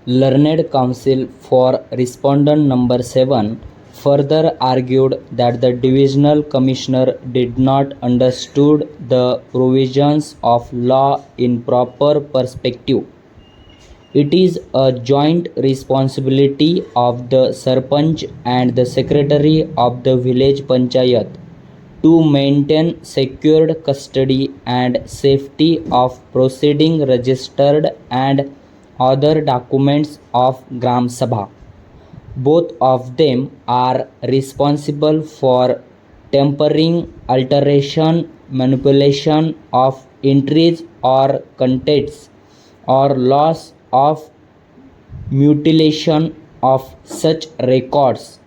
Learned Counsel for respondent number 7 further argued that the divisional commissioner did not understood the provisions of law in proper perspective. It is a joint responsibility of the Sarpanch and the Secretary of the Village Panchayat to maintain secured custody and safety of proceeding registered and other documents of Gram Sabha. Both of them are responsible for tempering, alteration, manipulation of entries or contents, or loss of mutilation of such records.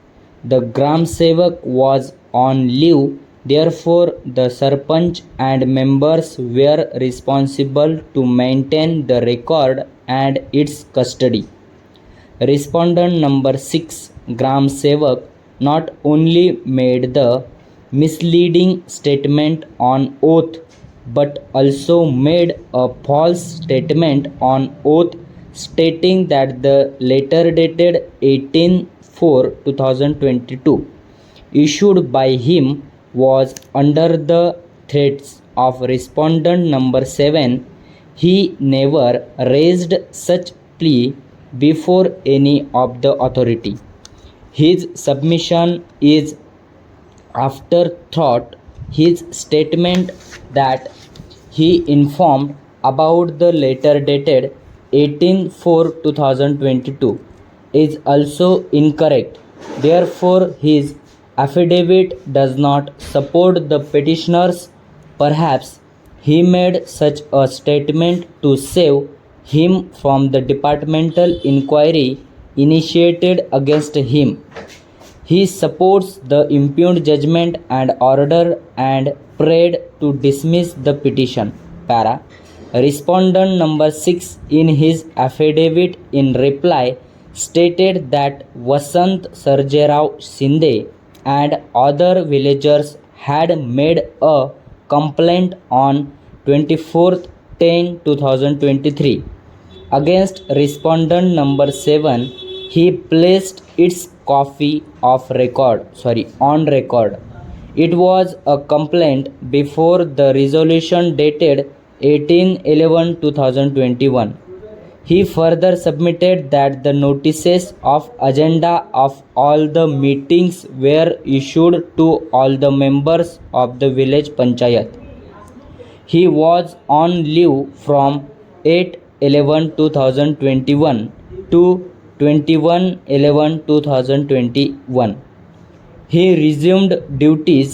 The Gram Sevak was on leave, therefore the Sarpanch and members were responsible to maintain the record and its custody. Respondent number 6, Gram Sevak, not only made the misleading statement on oath but also made a false statement on oath stating that the letter dated 18/4/2022 issued by him was under the threats of respondent number 7. He never raised such plea before any of the authority. His submission is afterthought. His statement that he informed about the letter dated 18/4/2022 is also incorrect. Therefore, his affidavit does not support the petitioners. Perhaps he made such a statement to save him from the departmental inquiry initiated against him. He supports the impugned judgment and order and prayed to dismiss the petition. Para. Respondent number 6 in his affidavit in reply stated that Vasant Sarjerao Shinde and other villagers had made a complaint on 24/10/2023 against respondent number 7. He placed its copy on record. It was a complaint before the resolution dated 18/11/2021. He further submitted that the notices of agenda of all the meetings were issued to all the members of the village panchayat. He was on leave from 8/11/2021 to 21/11/2021. He resumed duties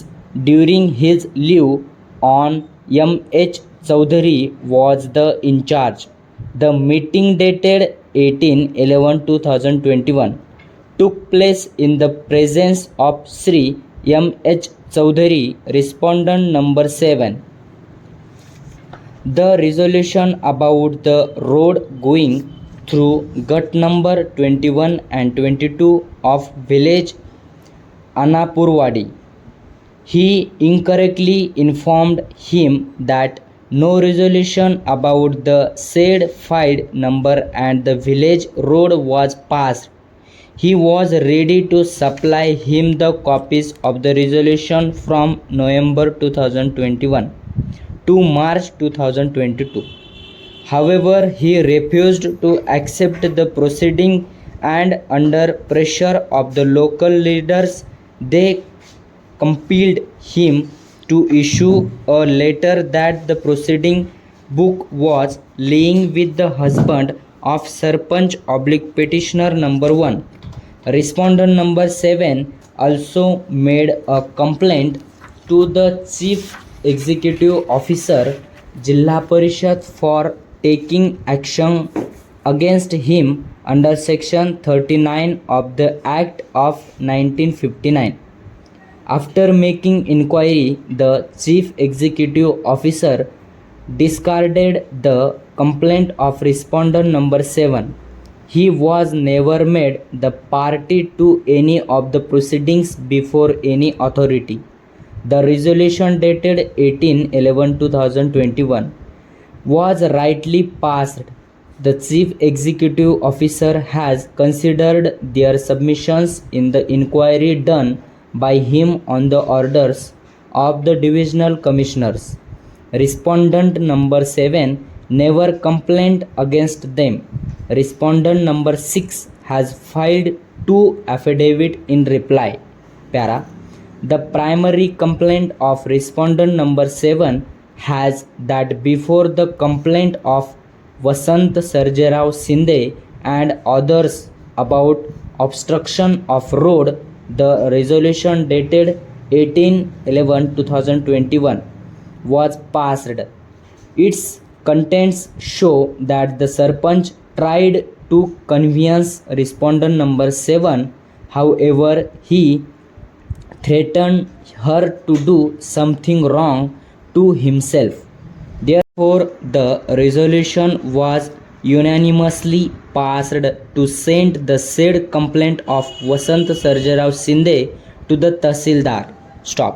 during his leave on M.H. Chaudhary was the in charge. The meeting dated 18/11/2021 took place in the presence of Sri M.H. Chaudhary, respondent number 7. The resolution about the road going through gut number 21 and 22 of village Anapurwadi. He incorrectly informed him that no resolution about the said file number and the village road was passed. He was ready to supply him the copies of the resolution from November 2021 to March 2022. However, he refused to accept the proceeding, and under pressure of the local leaders, they compelled him to issue a letter that the proceeding book was lying with the husband of Sarpanch / petitioner number 1. Respondent number 7 also made a complaint to the Chief Executive Officer, Jilla Parishad, for taking action against him under section 39 of the Act of 1959. After making inquiry, the Chief Executive Officer discarded the complaint of respondent number 7. He was never made the party to any of the proceedings before any authority. The resolution dated 18/11/2021 was rightly passed The Chief Executive Officer has considered their submissions in the inquiry done by him on the orders of the Divisional Commissioners. Respondent number 7 never complained against them. Respondent number 6 has filed 2 affidavit in reply. Para. The primary complaint of respondent number 7 has that before the complaint of Vasant Sarjarao Sinde and others about obstruction of road, the resolution dated 18/11/2021 was passed. Its contents show that the Sarpanch tried to convince respondent number 7, however, he threatened her to do something wrong to himself. Therefore, the resolution was unanimously passed to send the said complaint of Vasant Sarjarao Sinde to the Tahsildar. Stop.